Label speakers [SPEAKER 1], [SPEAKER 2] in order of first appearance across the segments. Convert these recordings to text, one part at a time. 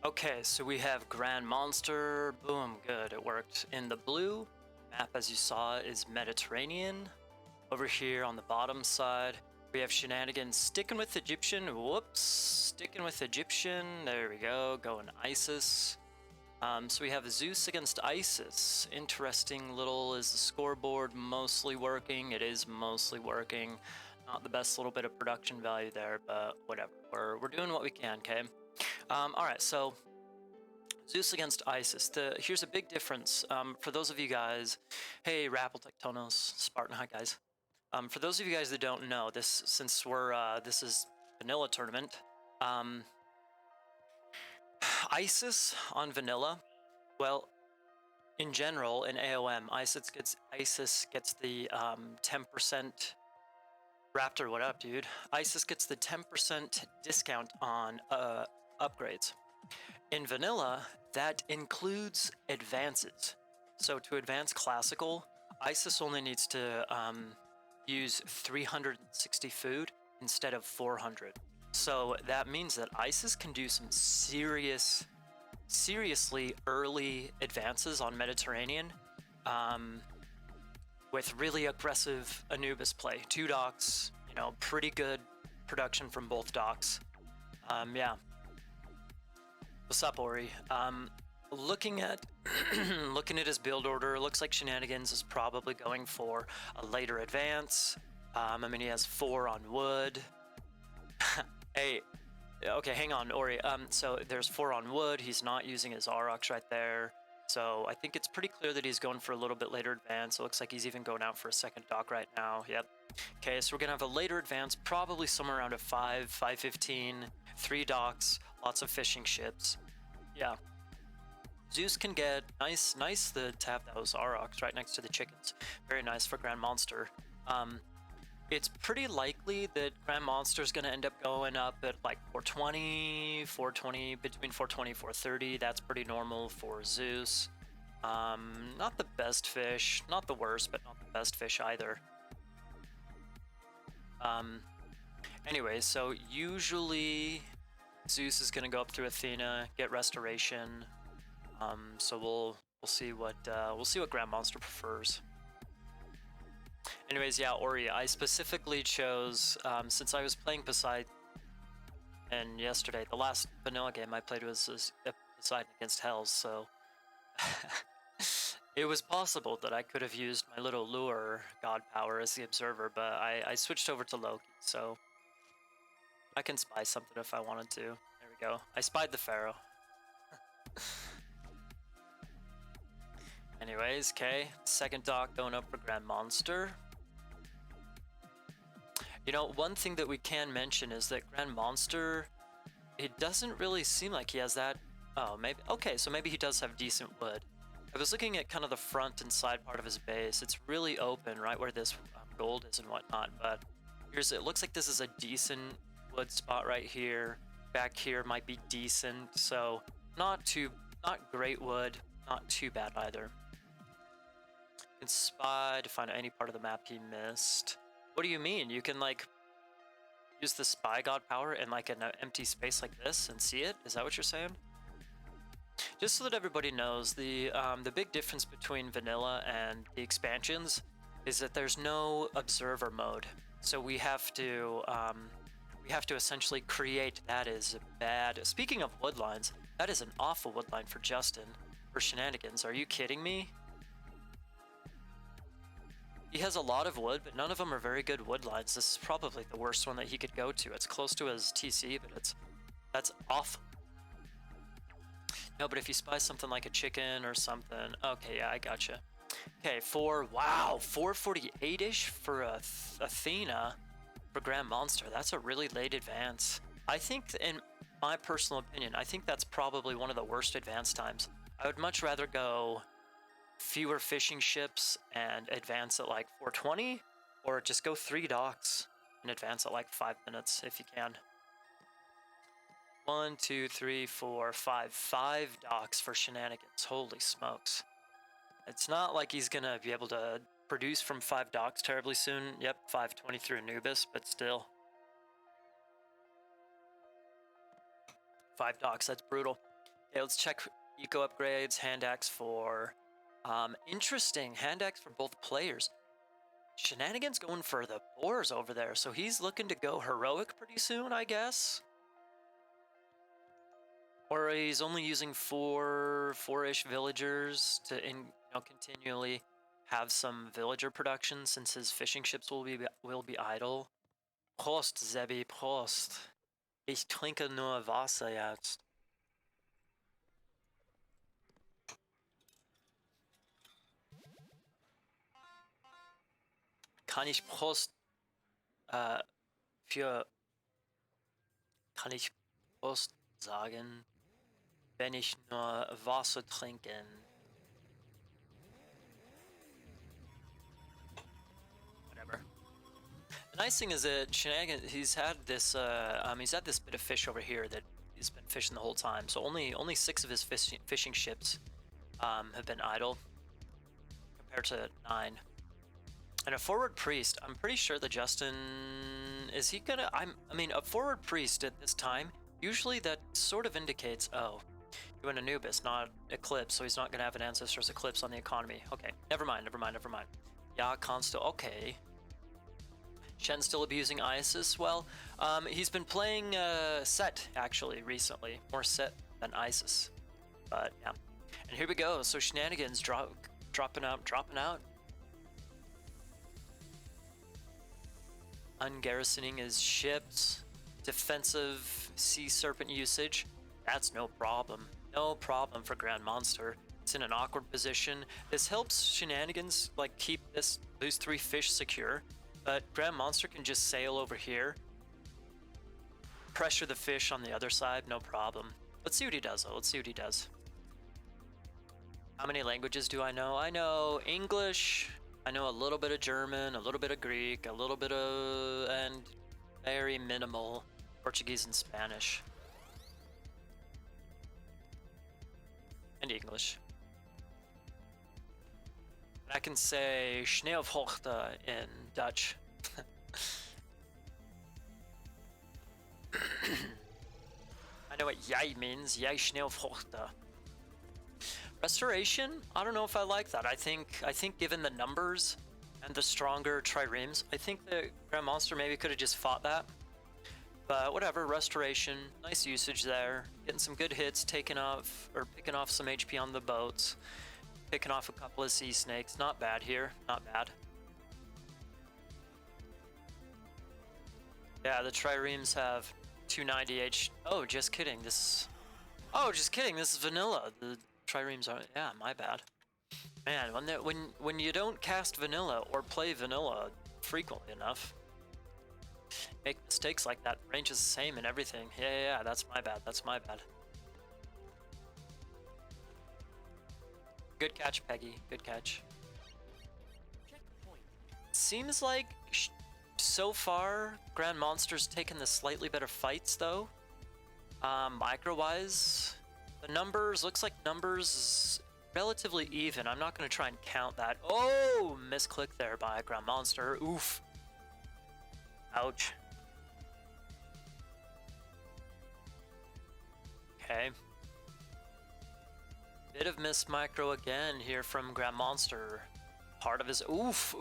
[SPEAKER 1] Okay, so we have GrandMonster. Boom, good, it worked. In the blue, map as you saw is Mediterranean. Over here on the bottom side, we have Shenanigans sticking with Egyptian. Whoops, sticking with Egyptian. There we go, going ISIS. So we have Zeus against ISIS. Interesting little, is the scoreboard mostly working? It is mostly working. Not the best little bit of production value there, but whatever. We're doing what we can, okay? Alright, so Zeus against Isis. Here's a big difference. For those of you guys, hey, Rappel Tectonos, Spartan, hi guys. For those of you guys that don't know, since this is vanilla tournament, Isis on vanilla, well, in general, in AOM, Isis gets the 10%. Raptor, what up, dude? Isis gets the 10% discount on upgrades. In vanilla, that includes advances. So to advance classical, Isis only needs to use 360 food instead of 400. So that means that Isis can do some seriously early advances on Mediterranean with really aggressive Anubis play. 2 docks, you know, pretty good production from both docks. Yeah. What's up, Ori? Looking at looking at his build order, looks like Shenanigans is probably going for a later advance. I mean, he has 4 on wood. Hey, okay, hang on, Ori. So there's 4 on wood. He's not using his Aurochs right there. So I think it's pretty clear that he's going for a little bit later advance. It looks like he's even going out for a second dock right now. Yep. Okay, so we're gonna have a later advance, probably somewhere around a 5:15, 3 docks, lots of fishing ships. Yeah. Zeus can get nice to have those Aurochs right next to the chickens. Very nice for GrandMonster. It's pretty likely that GrandMonster is going to end up going up at like 420, between 420, 430. That's pretty normal for Zeus. Not the best fish, not the worst, but not the best fish either. Anyway, so usually Zeus is going to go up through Athena, get restoration. So we'll see what GrandMonster prefers. Anyways, yeah, Ori, I specifically chose, since I was playing Poseidon, and yesterday, the last vanilla game I played was Poseidon against Hells, so it was possible that I could have used my little lure god power as the observer, but I switched over to Loki, so I can spy something if I wanted to. There we go. I spied the Pharaoh. Anyways, okay, second dock going up for GrandMonster. You know, one thing that we can mention is that GrandMonster, it doesn't really seem like he has that. Oh, maybe. Okay, so maybe he does have decent wood. I was looking at kind of the front and side part of his base. It's really open, right where this gold is and whatnot. But it looks like this is a decent wood spot right here. Back here might be decent. So not great wood, not too bad either. You can spy to find out any part of the map he missed. What do you mean? You can, like, use the spy god power in, like, an empty space like this and see it? Is that what you're saying? Just so that everybody knows, the big difference between vanilla and the expansions is that there's no observer mode. So we have to essentially create. That is bad. Speaking of woodlines, that is an awful woodline for Justin. For Shenanigans, are you kidding me? He has a lot of wood, but none of them are very good wood lines. This is probably the worst one that he could go to. It's close to his TC, but that's awful. No, but if you spy something like a chicken or something... Okay, yeah, I gotcha. Okay, 448-ish for Athena for GrandMonster. That's a really late advance. I think, in my personal opinion, I think that's probably one of the worst advance times. I would much rather go fewer fishing ships and advance at like 420, or just go 3 docks and advance at like 5 minutes if you can. 1, 2, 3, 4, 5. 5 docks for Shenanigans. Holy smokes. It's not like he's gonna be able to produce from 5 docks terribly soon. Yep, 520 through Anubis, but still. 5 docks, that's brutal. Okay, let's check eco upgrades. Hand axe for... interesting. Hand axe for both players. Shenanigans going for the boars over there, so he's looking to go heroic pretty soon, I guess. Or he's only using four-ish villagers to continually have some villager production since his fishing ships will be idle. Prost, Zebi, Prost. Ich trinke nur Wasser jetzt. Kann ich Prost kann ich Prost sagen, wenn ich nur Wasser trinken? Whatever. The nice thing is that Shenanigans, he's had this bit of fish over here that he's been fishing the whole time. So only 6 of his fishing ships have been idle compared to 9. And a forward priest, I'm pretty sure that Justin, is he gonna, I mean, a forward priest at this time, usually that sort of indicates, oh, he went Anubis, not Eclipse, so he's not gonna have an Ancestors Eclipse on the economy. Okay, never mind. Yeah, Consto, okay. Shen's still abusing Isis. Well, he's been playing Set, actually, recently. More Set than Isis. But, yeah. And here we go. So Shenanigans dropping out. Ungarrisoning his ships. Defensive Sea Serpent usage. That's no problem. No problem for GrandMonster. It's in an awkward position. This helps Shenanigans, like, keep those 3 fish secure. But GrandMonster can just sail over here. Pressure the fish on the other side, no problem. Let's see what he does, though. Let's see what he does. How many languages do I know? I know English. I know a little bit of German, a little bit of Greek, a little bit of... and very minimal Portuguese and Spanish. And English. I can say Sneeuwhoogte in Dutch. I know what jij means. Jij Sneeuwhoogte. Restoration? I don't know if I like that. I think given the numbers and the stronger triremes, I think that GrandMonster maybe could have just fought that. But whatever, restoration, nice usage there. Getting some good hits, picking off some HP on the boats. Picking off a couple of sea snakes. Not bad here, not bad. Yeah, the triremes have 290 H. Oh, just kidding. This is vanilla. The triremes are, yeah, my bad. Man, when you don't cast vanilla or play vanilla frequently enough, make mistakes like that. Range is the same and everything. Yeah, that's my bad. Good catch, Peggy. Good catch. Seems like so far GrandMonster's taken the slightly better fights though. Micro-wise, the numbers relatively even. I'm not going to try and count that. Oh, misclick there by GrandMonster. Oof. Ouch. Okay. Bit of missed micro again here from GrandMonster. Part of his oof.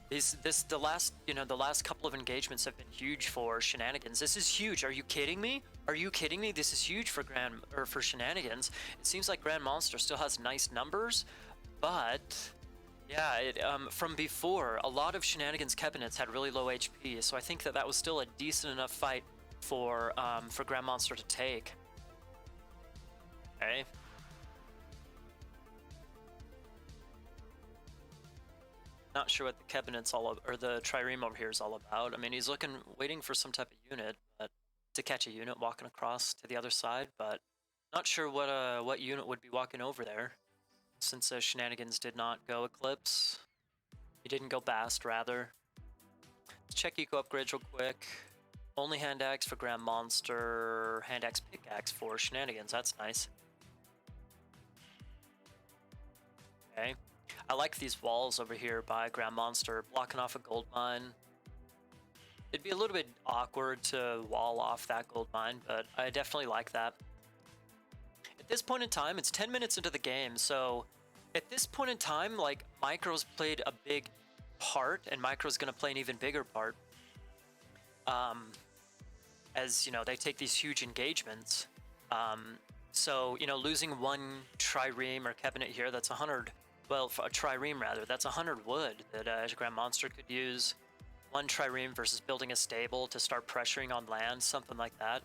[SPEAKER 1] The last couple of engagements have been huge for Shenanigans. This is huge. Are you kidding me? This is huge for Shenanigans. It seems like GrandMonster still has nice numbers, but yeah, from before, a lot of Shenanigans cabinets had really low HP, so I think that was still a decent enough fight for GrandMonster to take. Okay. Not sure what the cabinet's or the trireme over here is all about. I mean, he's waiting for some type of unit, but to catch a unit walking across to the other side, but not sure what unit would be walking over there, since Shenanigans did not go Eclipse. He didn't go Bast, rather. Let's check eco upgrades real quick. Only hand axe for GrandMonster, hand axe pickaxe for Shenanigans. That's nice. Okay. I like these walls over here by GrandMonster, blocking off a gold mine. It'd be a little bit awkward to wall off that gold mine, but I definitely like that. at this point in time, it's 10 minutes into the game, so at this point in time, like, Micro's played a big part, and Micro's gonna play an even bigger part. As, you know, they take these huge engagements. So, you know, losing one trireme or cabinet here, that's 100, well, a trireme rather, that's 100 wood that GrandMonster could use. One trireme versus building a stable to start pressuring on land, something like that.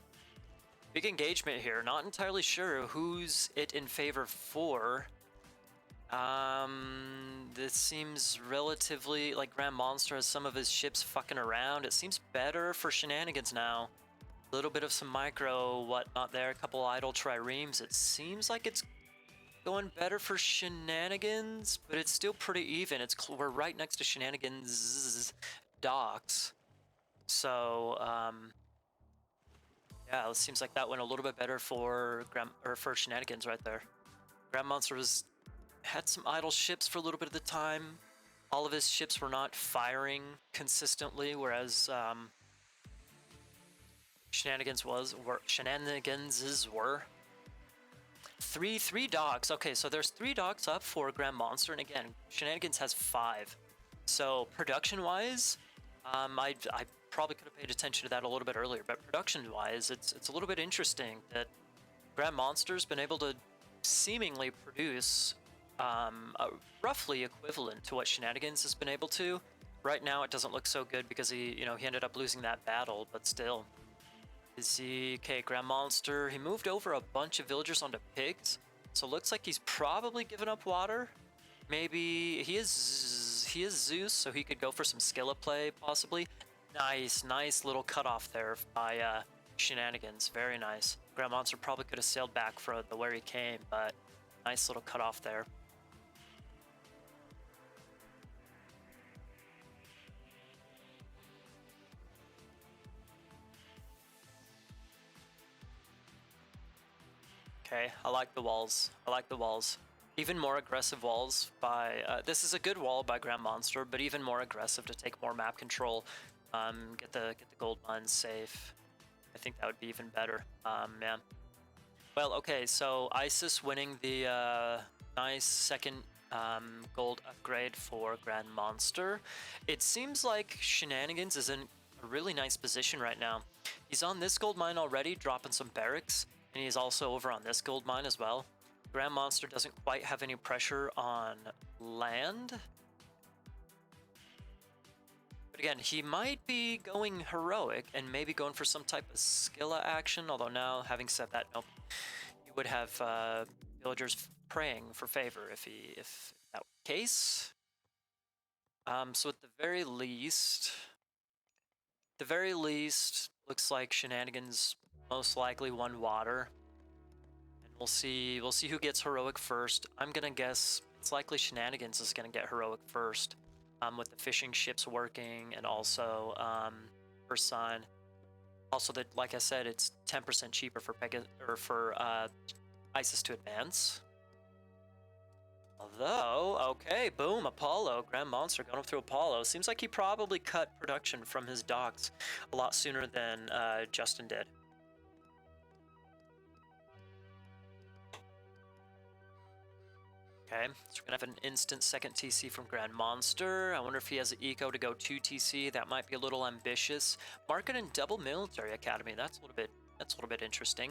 [SPEAKER 1] Big engagement here, not entirely sure who's it in favor for. This seems relatively, like, GrandMonster has some of his ships fucking around. It seems better for Shenanigans now. A little bit of some micro whatnot there, a couple idle triremes. It seems like it's going better for Shenanigans, but it's still pretty even. We're right next to Shenanigans' docks. So, yeah, it seems like that went a little bit better for Shenanigans right there. GrandMonster had some idle ships for a little bit of the time. All of his ships were not firing consistently, whereas Shenanigans were. Three docks. Okay, so there's 3 docks up for GrandMonster, and again, Shenanigans has 5. So production-wise, I probably could have paid attention to that a little bit earlier, but production-wise, it's a little bit interesting that GrandMonster's been able to seemingly produce roughly equivalent to what Shenanigans has been able to. Right now, it doesn't look so good because he ended up losing that battle, but still. Okay, GrandMonster, he moved over a bunch of villagers onto pigs, so it looks like he's probably given up water. Maybe he is Zeus, so he could go for some Skilla play, possibly. Nice little cutoff there by Shenanigans, very nice. GrandMonster probably could have sailed back for where he came, but nice little cutoff there. Okay, I like the walls. Even more aggressive walls by... this is a good wall by GrandMonster, but even more aggressive to take more map control. Get the gold mines safe. I think that would be even better. Yeah. Well, okay, so Isis winning the nice second gold upgrade for GrandMonster. It seems like Shenanigans is in a really nice position right now. He's on this gold mine already, dropping some barracks. And he's also over on this gold mine as well. GrandMonster doesn't quite have any pressure on land. But again, he might be going heroic and maybe going for some type of Skilla action. Although now, having said that, nope. He would have villagers praying for favor if that were the case. So at the very least, looks like Shenanigans most likely won water, and we'll see who gets heroic first. I'm gonna guess it's likely Shenanigans is gonna get heroic first, with the fishing ships working, and also first sign. Also, that, like I said, it's 10% cheaper for Isis to advance. Although, okay, boom, Apollo, GrandMonster going up through Apollo. Seems like he probably cut production from his docks a lot sooner than Justin did. Okay, so we're gonna have an instant second TC from GrandMonster. I wonder if he has an eco to go 2 TC. That might be a little ambitious. Market and double military academy. That's a little bit interesting.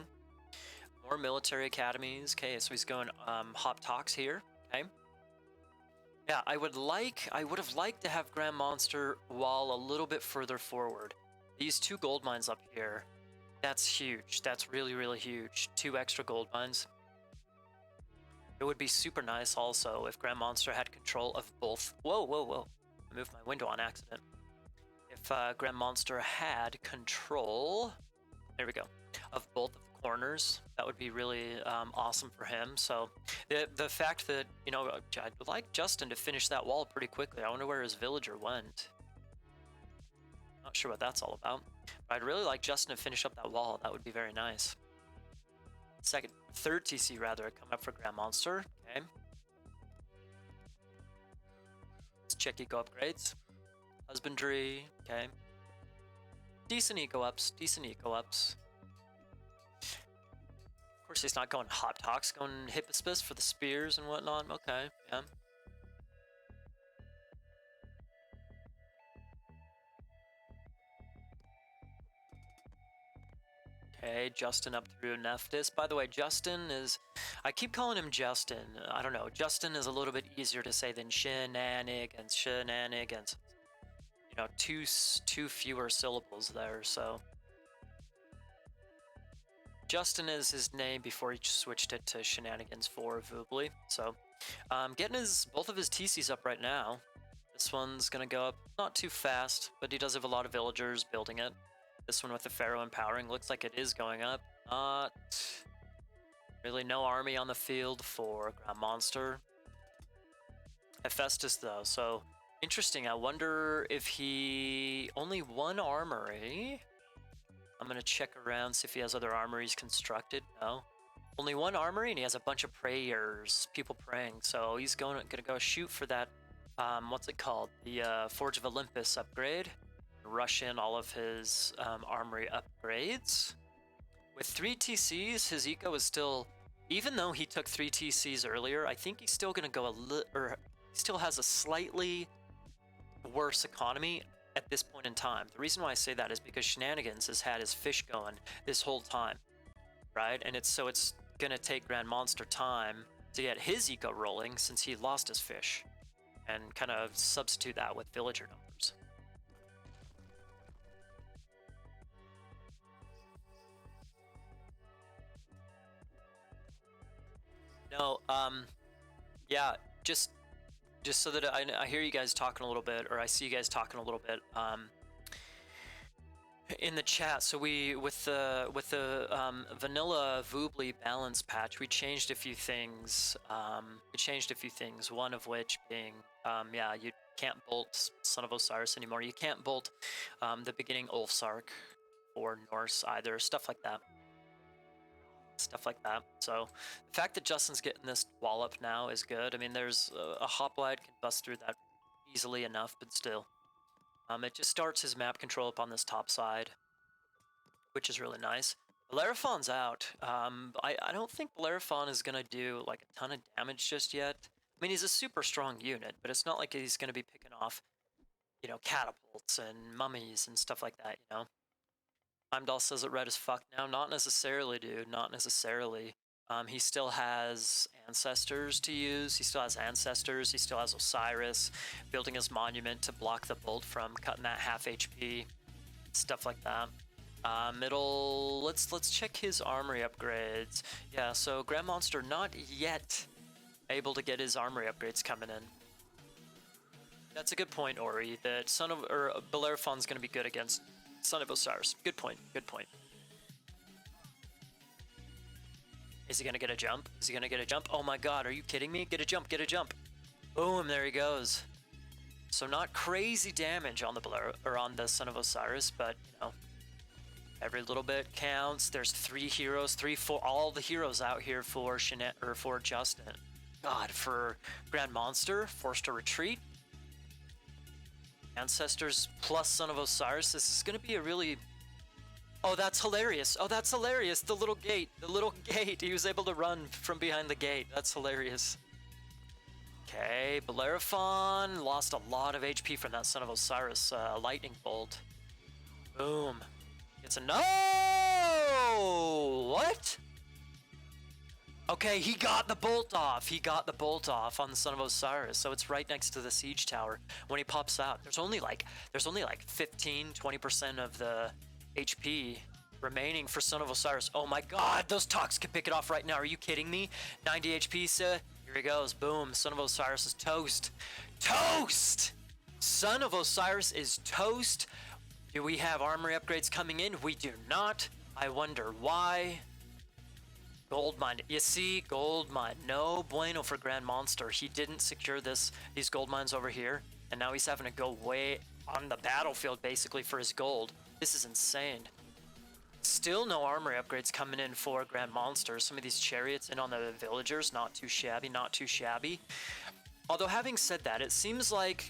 [SPEAKER 1] More military academies. Okay, so he's going hop talks here. Okay. Yeah, I would have liked to have GrandMonster wall a little bit further forward. These 2 gold mines up here. That's huge. That's really huge. 2 extra gold mines. It would be super nice also if GrandMonster had control of both. Whoa. I moved my window on accident. If GrandMonster had control, there we go, of both of the corners, that would be really awesome for him. So the fact that, you know, I'd like Justin to finish that wall pretty quickly. I wonder where his villager went. Not sure what that's all about. But I'd really like Justin to finish up that wall. That would be very nice. Third TC rather, come up for GrandMonster. Okay. Let's check eco upgrades. Husbandry. Okay. Decent eco ups. course he's not going Hot Tox, going Hippospis for the spears and whatnot. Okay, yeah. Okay, Justin up through Nephthys. By the way, Justin is... I keep calling him Justin. I don't know. Justin is a little bit easier to say than Shenanigans. Shenanigans. You know, two fewer syllables there, so... Justin is his name before he switched it to Shenanigans for Voobly. So, getting both of his TCs up right now. This one's gonna go up not too fast, but he does have a lot of villagers building it. This one with the Pharaoh empowering looks like it is going up. Not really no army on the field for GrandMonster. Hephaestus though, so interesting. I wonder if he only one armory. I'm gonna check around, see if he has other armories constructed. No. Only one armory, and he has a bunch of prayers, people praying. So he's gonna go shoot for that, what's it called? The Forge of Olympus upgrade. Rush in all of his armory upgrades. With 3 TCs, his eco is still, even though he took 3 TCs earlier, I think he's still gonna go he still has a slightly worse economy at this point in time. The reason why I say that is because Shenanigans has had his fish going this whole time, right? And it's gonna take GrandMonster time to get his eco rolling since he lost his fish, and kind of substitute that with villager numbers. No, yeah, just so that I hear you guys talking a little bit, or I see you guys talking a little bit, in the chat. So with the vanilla Voobly balance patch, we changed a few things. One of which being, yeah, you can't bolt Son of Osiris anymore. You can't bolt the beginning Ulfsark or Norse either. Stuff like that. So the fact that Justin's getting this wall up now is good. I mean, there's a hoplite can bust through that easily enough, but still. It just starts his map control up on this top side, which is really nice. Bellerophon's out. I don't think Bellerophon is going to do like a ton of damage just yet. I mean, he's a super strong unit, but it's not like he's going to be picking off, you know, catapults and mummies and stuff like that, you know? Heimdall says it red as fuck now. Not necessarily, dude. Not necessarily. He still has ancestors to use. He still has ancestors. He still has Osiris building his monument to block the bolt from cutting that half HP. Stuff like that. Middle. Let's check his armory upgrades. Yeah. So GrandMonster not yet able to get his armory upgrades coming in. That's a good point, Ori. That Bellerophon's going to be good against Son of Osiris. Good point. Good point. Is he gonna get a jump? Is he gonna get a jump? Oh my god, are you kidding me? Get a jump, get a jump. Boom, there he goes. So not crazy damage on the Son of Osiris, but you know, every little bit counts. There's 3 heroes, 4, all the heroes out here for Justin. God, for GrandMonster, forced to retreat. Ancestors plus Son of Osiris. This is gonna be a really... Oh, that's hilarious. Oh, that's hilarious. The little gate. The little gate. He was able to run from behind the gate. That's hilarious. Okay, Bellerophon lost a lot of HP from that Son of Osiris lightning bolt. Boom. It's a no! What? Okay, he got the bolt off. He got the bolt off on the Son of Osiris, so it's right next to the siege tower. When he pops out, there's only like 15-20% of the HP remaining for Son of Osiris. Oh my god, those talks can pick it off right now. Are you kidding me? 90 HP, sir. Here he goes. Boom. Son of Osiris is toast. Toast! Son of Osiris is toast. Do we have armory upgrades coming in? We do not. I wonder why. Gold mine. You see, gold mine. No bueno for GrandMonster. He didn't secure these gold mines over here, and now he's having to go way on the battlefield basically for his gold. This is insane. Still no armory upgrades coming in for GrandMonster. Some of these chariots in on the villagers, not too shabby, not too shabby. Although having said that, it seems like,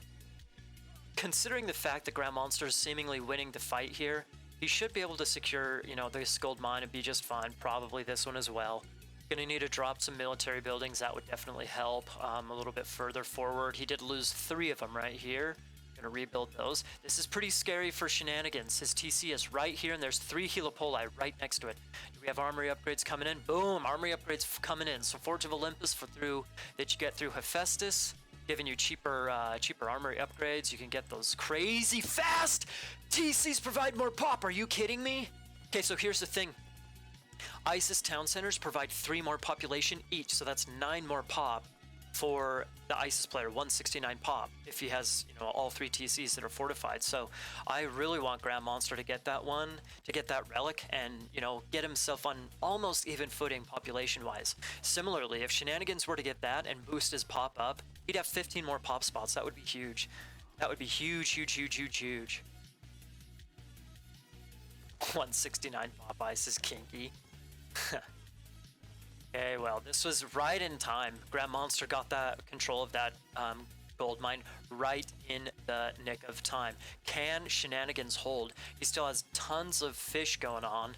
[SPEAKER 1] considering the fact that GrandMonster is seemingly winning the fight here, he should be able to secure, you know, this gold mine and be just fine. Probably this one as well. Gonna need to drop some military buildings. That would definitely help a little bit further forward. He did lose 3 of them right here. Gonna rebuild those. This is pretty scary for Shenanigans. His TC is right here, and there's 3 helipoli right next to it. Do we have armory upgrades coming in? Boom! Armory upgrades coming in. So Forge of Olympus that you get through Hephaestus, giving you cheaper armory upgrades. You can get those crazy fast TCs. Provide more pop. Are you kidding me? Okay, so here's the thing. ISIS town centers provide 3 more population each, so that's 9 more pop for the ISIS player, 169 pop, if he has, you know, all 3 TCs that are fortified. So I really want GrandMonster to get that one, to get that relic, and, you know, get himself on almost even footing population-wise. Similarly, if Shenanigans were to get that and boost his pop up, he'd have 15 more pop spots. That would be huge. That would be huge, huge, huge, huge, huge. 169 pop ice is kinky. Okay, well, this was right in time. GrandMonster got that control of that gold mine right in the nick of time. Can Shenanigans hold? He still has tons of fish going on.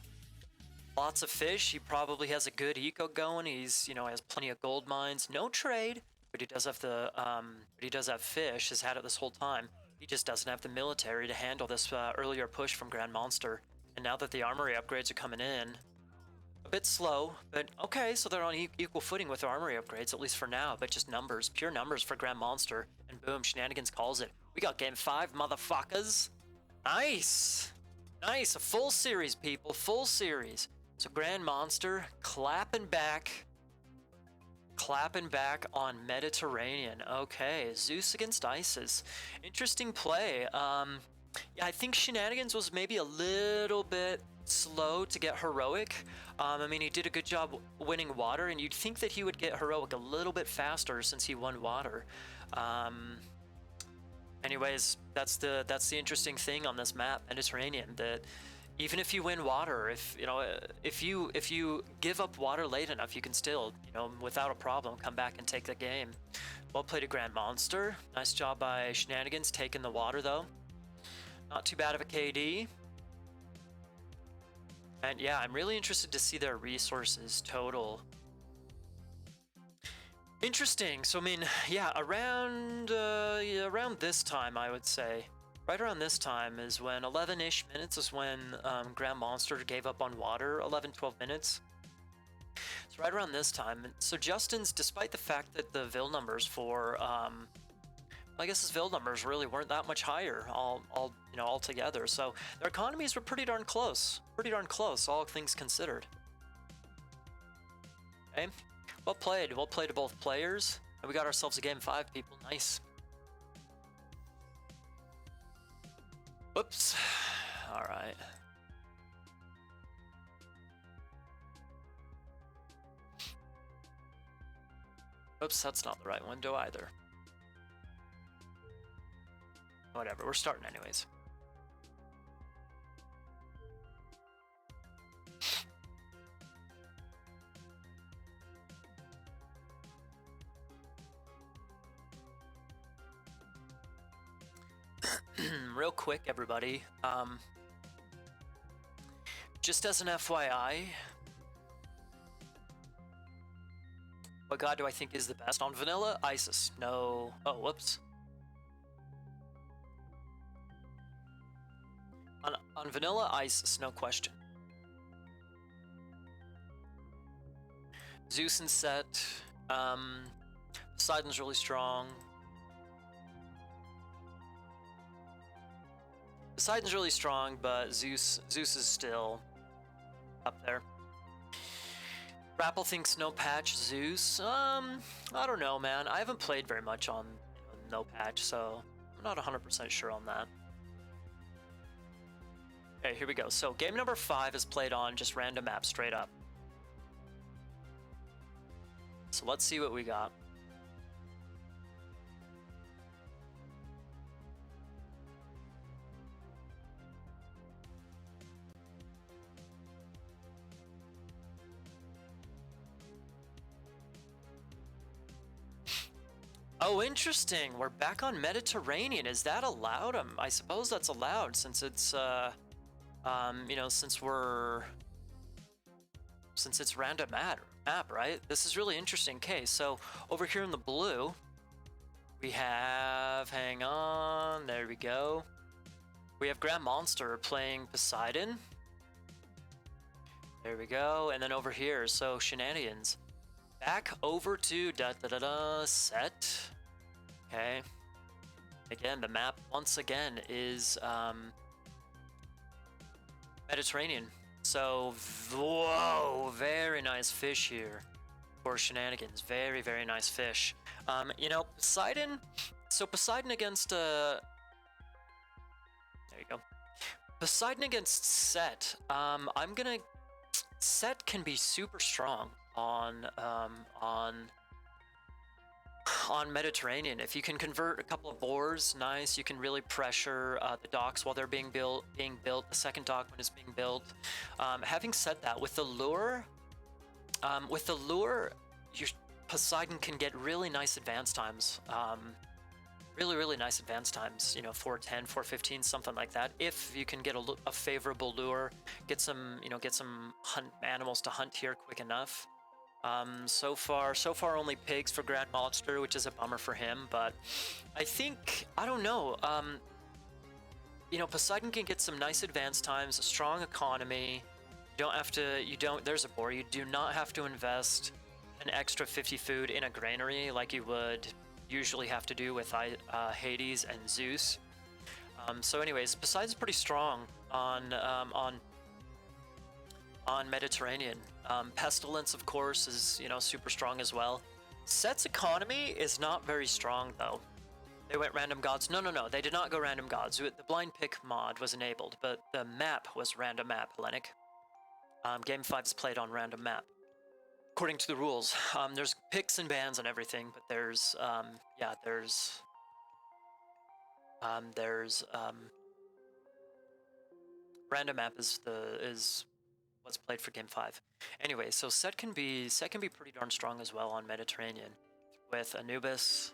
[SPEAKER 1] Lots of fish. He probably has a good eco going. He's, you know, has plenty of gold mines. No trade, but he does have the but he does have fish. Has had it this whole time. He just doesn't have the military to handle this earlier push from GrandMonster. And now that the armory upgrades are coming in, a bit slow, but okay, so they're on equal footing with their armory upgrades, at least for now, but just numbers, pure numbers for GrandMonster, and boom, Shenanigans calls it. We got game 5, motherfuckers. Nice. Nice, a full series, people, full series. So GrandMonster clapping back on Mediterranean. Okay, Zeus against Isis. Interesting play. Yeah, I think Shenanigans was maybe a little bit slow to get heroic. I mean, he did a good job winning water, and you'd think that he would get heroic a little bit faster since he won water. Anyways, that's the interesting thing on this map, Mediterranean, that even if you win water, if you give up water late enough, you can still, you know, without a problem, come back and take the game. Well played to GrandMonster. Nice job by Shenanigans taking the water though. Not too bad of a KD. And yeah, I'm really interested to see their resources total. Interesting. So I mean, yeah, around this time, I would say, right around this time is when 11-ish minutes is when GrandMonster gave up on water. 11-12 minutes. So right around this time. So Justin's, despite the fact that the Vil numbers for I guess his Vil numbers really weren't that much higher all together. So their economies were pretty darn close, all things considered. Okay, well played to both players, and we got ourselves a game 5, people. Nice. Whoops. All right. Oops, that's not the right window either. Whatever, we're starting anyways. Real quick, everybody. Just as an FYI, what god do I think is the best? On vanilla, Isis. No. Oh, whoops. On vanilla, Isis, no question. Zeus and Set. Poseidon's really strong. Poseidon's really strong, but Zeus is still up there. Rapple thinks no patch Zeus. I don't know, man. I haven't played very much on no patch, so I'm not 100% sure on that. Okay, here we go. So game number 5 is played on just random map straight up. So let's see what we got. Oh, interesting. We're back on Mediterranean. Is that allowed? I suppose that's allowed since it's You know, since it's random map, right? This is really interesting. Okay, so over here in the blue, we have, hang on, there we go. We have GrandMonster playing Poseidon. There we go, and then over here, so Shenanigans. Back over to set. Okay. Again, the map once again is Mediterranean. So, whoa, very nice fish here for Shenanigans. Very, very nice fish. You know, Poseidon. So Poseidon against there you go. Poseidon against Set. Set can be super strong on Mediterranean. If you can convert a couple of boars, nice. You can really pressure the docks while they're being built. The second dock when it's being built. Having said that, with the lure, your Poseidon can get really nice advance times. Really nice advance times. You know, 410, 415, something like that. If you can get a favorable lure, get some animals to hunt here quick enough. So far only pigs for GrandMonster, which is a bummer for him, but I don't know. You know, Poseidon can get some nice advance times, a strong economy. There's a boar. You do not have to invest an extra 50 food in a granary like you would usually have to do with Hades and Zeus. So anyways, Poseidon's pretty strong on Mediterranean. Pestilence, of course, is, you know, super strong as well. Set's economy is not very strong, though. They went random gods. No, they did not go random gods. The blind pick mod was enabled, but the map was random map, Hellenic. Game 5 is played on random map. According to the rules, there's picks and bans and everything, but there's random map is what's played for Game 5. Anyway, so Set can be pretty darn strong as well on Mediterranean with Anubis.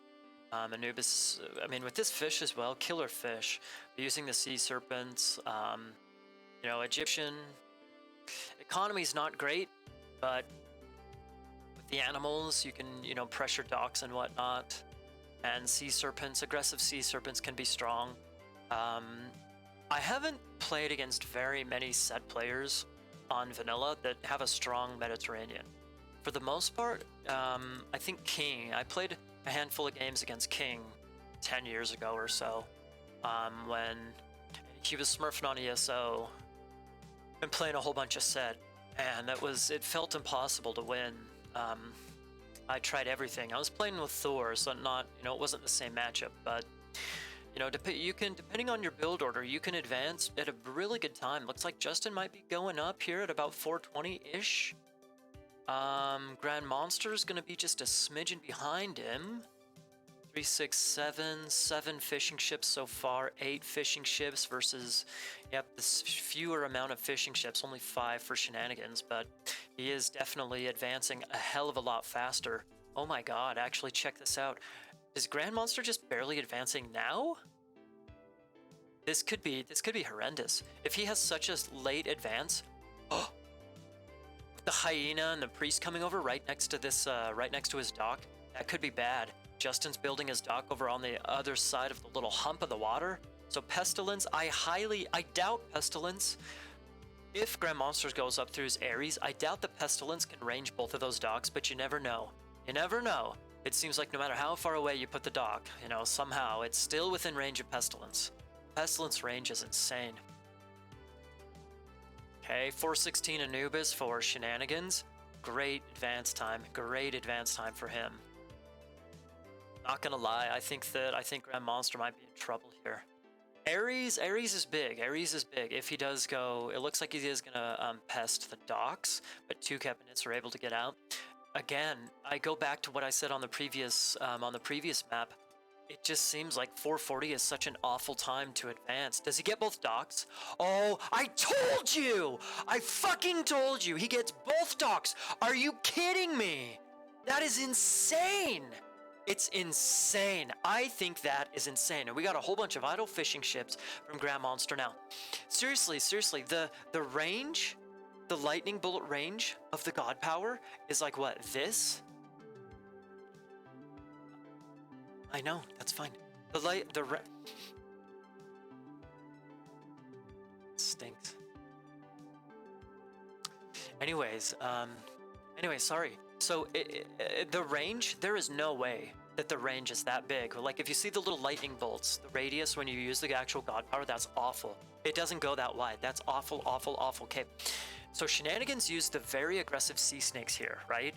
[SPEAKER 1] Anubis, I mean, with this fish as well, killer fish. Using the sea serpents, you know, Egyptian economy's not great, but with the animals, you can, you know, pressure docks and whatnot. And sea serpents, aggressive sea serpents can be strong. I haven't played against very many Set players on vanilla that have a strong Mediterranean. For the most part, I think King. I played a handful of games against King 10 years ago or so, when he was smurfing on ESO and playing a whole bunch of Set, and it felt impossible to win. I tried everything. I was playing with Thor, so it wasn't the same matchup, but you know, depending on your build order, you can advance at a really good time. Looks like Justin might be going up here at about 420-ish. GrandMonster is going to be just a smidgen behind him. 3, 6, 7 fishing ships so far. 8 fishing ships versus, yep, this fewer amount of fishing ships. Only 5 for Shenanigans, but he is definitely advancing a hell of a lot faster. Oh my god, actually check this out. Is GrandMonster just barely advancing now? This could be horrendous. If he has such a late advance, oh, with the hyena and the priest coming over right next to his dock, that could be bad. Justin's building his dock over on the other side of the little hump of the water. So Pestilence, I doubt Pestilence. If GrandMonster goes up through his Ares, I doubt the Pestilence can range both of those docks, but you never know. You never know. It seems like no matter how far away you put the dock, you know, somehow it's still within range of Pestilence. Pestilence range is insane. Okay, 416 Anubis for Shenanigans. Great advance time for him. Not gonna lie, I think GrandMonster might be in trouble here. Ares is big. If he does go, it looks like he is gonna pest the docks, but 2 cabinets are able to get out. Again, I go back to what I said on the previous map. It just seems like 440 is such an awful time to advance. Does he get both docks? Oh, I told you! I fucking told you! He gets both docks! Are you kidding me? That is insane! It's insane. I think that is insane. And we got a whole bunch of idle fishing ships from GrandMonster now. Seriously, the range, the lightning bullet range of the God Power is like what, this? I know, that's fine. Stinks. Anyways, sorry. So the range, there is no way that the range is that big. Like if you see the little lightning bolts, the radius when you use the actual God Power, that's awful. It doesn't go that wide. That's awful, awful, awful. Okay, so Shenanigans used the very aggressive sea snakes here, right?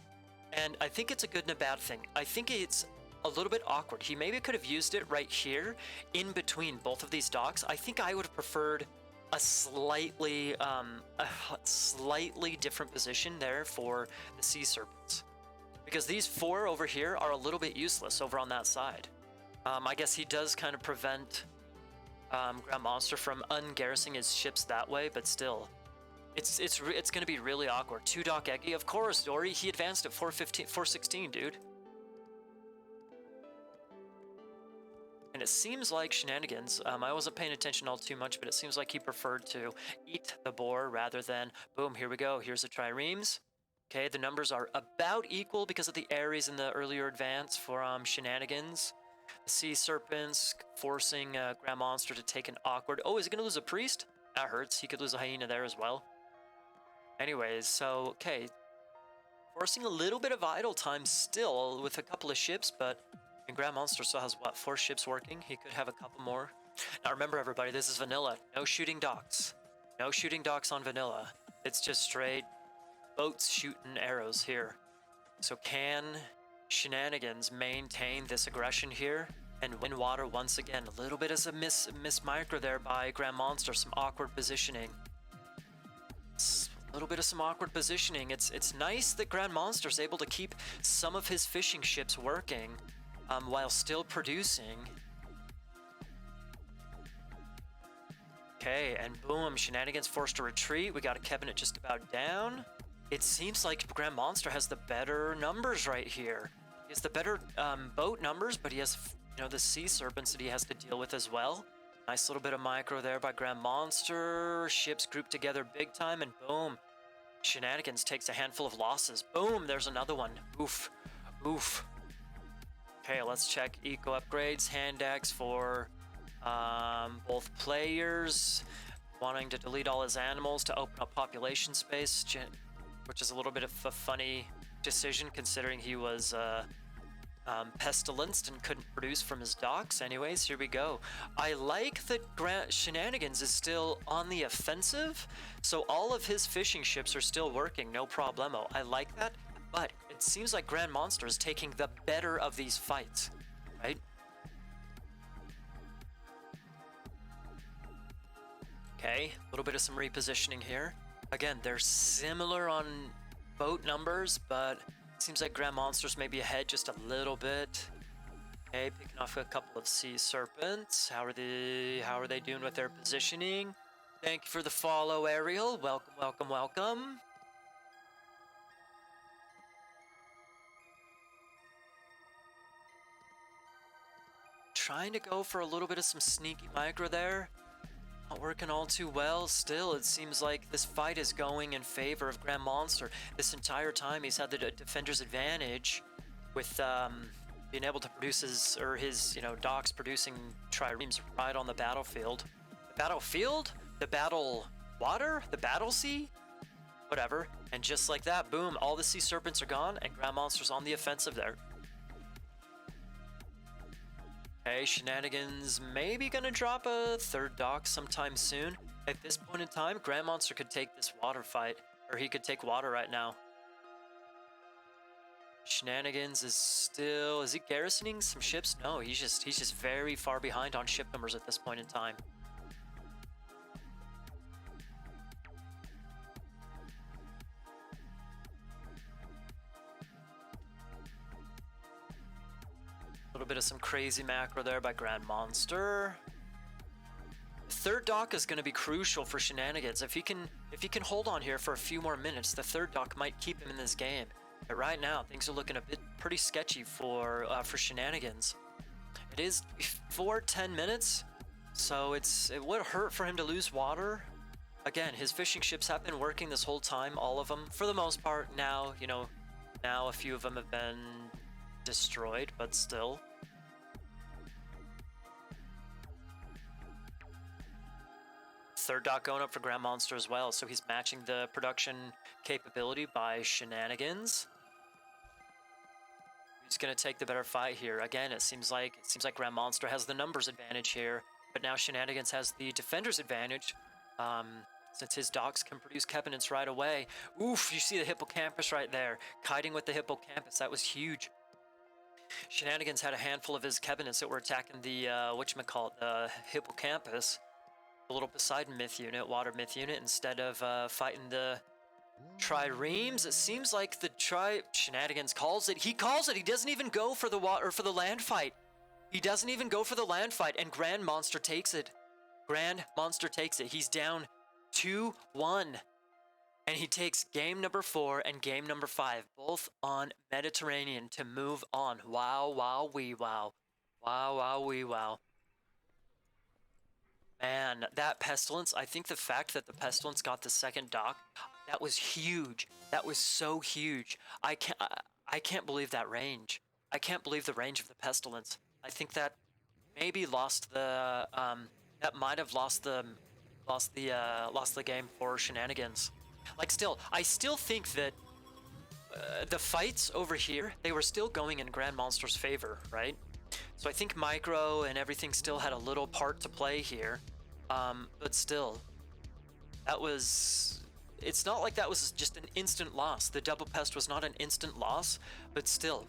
[SPEAKER 1] And I think it's a good and a bad thing. I think it's a little bit awkward. He maybe could have used it right here in between both of these docks. I think I would have preferred a slightly different position there for the sea serpents, because these 4 over here are a little bit useless over on that side. I guess he does kind of prevent GrandMonster from ungarrisoning his ships that way, but still, it's going to be really awkward. 2 dock Eggy, of course, Dory. He advanced at 416, dude. And it seems like Shenanigans, I wasn't paying attention all too much, but it seems like he preferred to eat the boar rather than, boom, here we go, here's the triremes. Okay, the numbers are about equal because of the Aries in the earlier advance for Shenanigans. The Sea Serpents forcing GrandMonster to take an awkward... Oh, is he going to lose a Priest? That hurts. He could lose a Hyena there as well. Anyways, so, okay. Forcing a little bit of idle time still with a couple of ships, but... And GrandMonster still has, what, 4 ships working? He could have a couple more. Now remember, everybody, this is vanilla. No shooting docks. No shooting docks on vanilla. It's just straight boats shooting arrows here. So can Shenanigans maintain this aggression here and win water once again? A little bit as a miss micro there by GrandMonster. Some awkward positioning. A little bit of some awkward positioning. It's nice that GrandMonster's able to keep some of his fishing ships working while still producing. Okay, and boom, Shenanigans forced to retreat. We got a cabinet just about down. It seems like GrandMonster has the better numbers right here. He has the better boat numbers, but he has, you know, the sea serpents that he has to deal with as well. Nice little bit of micro there by GrandMonster. Ships grouped together big time, and boom, Shenanigans takes a handful of losses. Boom, there's another one. Oof, oof. Okay, let's check eco upgrades. Hand axe for both players. Wanting to delete all his animals to open up population space, which is a little bit of a funny decision considering he was pestilenced and couldn't produce from his docks. Anyways, here we go. I like that Shenanigans is still on the offensive, so all of his fishing ships are still working, no problemo. I like that, but it seems like GrandMonster is taking the better of these fights, right? Okay, a little bit of some repositioning here. Again, they're similar on boat numbers, but it seems like GrandMonster's maybe ahead just a little bit. Okay, picking off a couple of sea serpents. How are they doing with their positioning? Thank you for the follow, Ariel. Welcome, welcome, welcome. Trying to go for a little bit of some sneaky micro there. Not working all too well. Still, it seems like this fight is going in favor of GrandMonster. This entire time, he's had the defender's advantage with being able to produce his docks producing triremes right on the battlefield. The battlefield? The battle water? The battle sea? Whatever. And just like that, boom, all the sea serpents are gone, and GrandMonster's on the offensive there. Okay, Shenanigans maybe gonna drop a third dock sometime soon. At this point in time, GrandMonster could take this water fight, or he could take water right now. Shenanigans is he garrisoning some ships? No, he's just very far behind on ship numbers at this point in time. A little bit of some crazy macro there by GrandMonster. The third dock is going to be crucial for Shenanigans. If he can hold on here for a few more minutes, the third dock might keep him in this game. But right now, things are looking pretty sketchy for Shenanigans. It is before 10 minutes, so it would hurt for him to lose water. Again, his fishing ships have been working this whole time, all of them, for the most part. Now, you know, now a few of them have been destroyed, but still. Third dock going up for GrandMonster as well, so he's matching the production capability by Shenanigans. He's gonna take the better fight here. Again, it seems like GrandMonster has the numbers advantage here, but now Shenanigans has the defender's advantage. Since his docks can produce Kevinants right away. Oof, you see the Hippocampus right there. Kiting with the Hippocampus, that was huge. Shenanigans had a handful of his Kevinants that were attacking the, whatchamacallit, the Hippocampus. The little Poseidon myth unit, water myth unit, instead of fighting the Triremes. It seems like the Shenanigans calls it. He calls it. He doesn't even go for the water, for the land fight. He doesn't even go for the land fight, and GrandMonster takes it. GrandMonster takes it. He's down 2-1. And he takes game number 4 and game number 5, both on Mediterranean to move on. Wow, wow, wee, wow. Wow, wow, wee, wow. Man, that Pestilence, I think the fact that the Pestilence got the second dock, that was huge. That was so huge. I can't believe that range. I can't believe the range of the Pestilence. I think that maybe lost the, that might have lost the game for Shenanigans. Like, still, I still think that the fights over here, they were still going in GrandMonster's favor, right? So I think Micro and everything still had a little part to play here, but still, that was... It's not like that was just an instant loss. The double pest was not an instant loss, but still.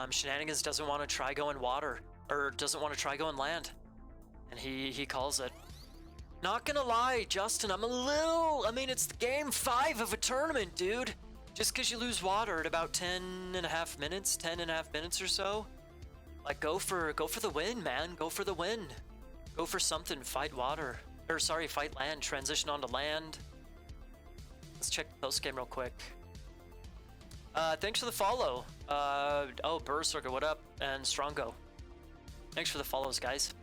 [SPEAKER 1] Shenanigans doesn't want to try going water, or doesn't want to try going land. And he calls it. Not gonna lie, Justin, I mean, it's game 5 of a tournament, dude. Just because you lose water at about 10.5 minutes or so. Like, go for the win, man. Go for the win. Go for something, fight water. Or, sorry, fight land, transition onto land. Let's check the post game real quick. Thanks for the follow. Oh, Berserker, what up? And Strongo. Thanks for the follows, guys.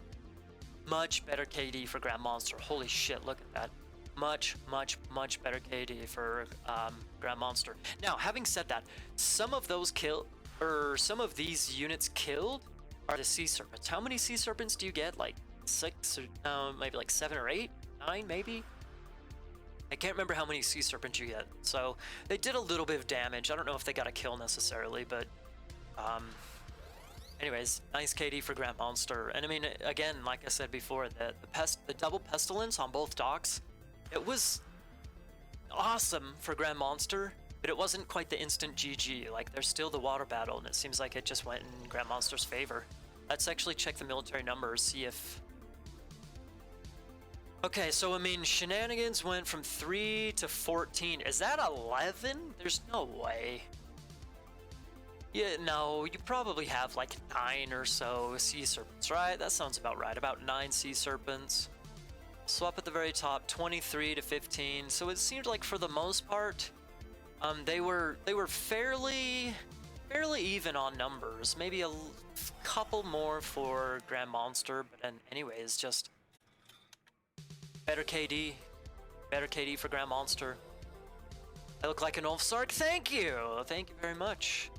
[SPEAKER 1] Much better KD for GrandMonster. Holy shit, look at that. Much better KD for GrandMonster. Now, having said that, some of these units killed are the Sea Serpents. How many Sea Serpents do you get? Like 6 or maybe like 7 or 8? 9 maybe? I can't remember how many Sea Serpents you get. So they did a little bit of damage. I don't know if they got a kill necessarily, but anyways, nice KD for GrandMonster. And I mean, again, like I said before, the double Pestilence on both docks, it was awesome for GrandMonster, but it wasn't quite the instant GG. Like, there's still the water battle, and it seems like it just went in GrandMonster's favor. Let's actually check the military numbers, see if... Okay, so I mean, Shenanigans went from 3 to 14. Is that 11? There's no way. Yeah, no, you probably have like 9 or so Sea Serpents, right? That sounds about right, about 9 Sea Serpents. Swap at the very top, 23 to 15. So it seemed like for the most part, they were fairly even on numbers. Maybe a couple more for GrandMonster, but then anyways, just better KD for GrandMonster. I look like an Ulf Sark. Thank you very much.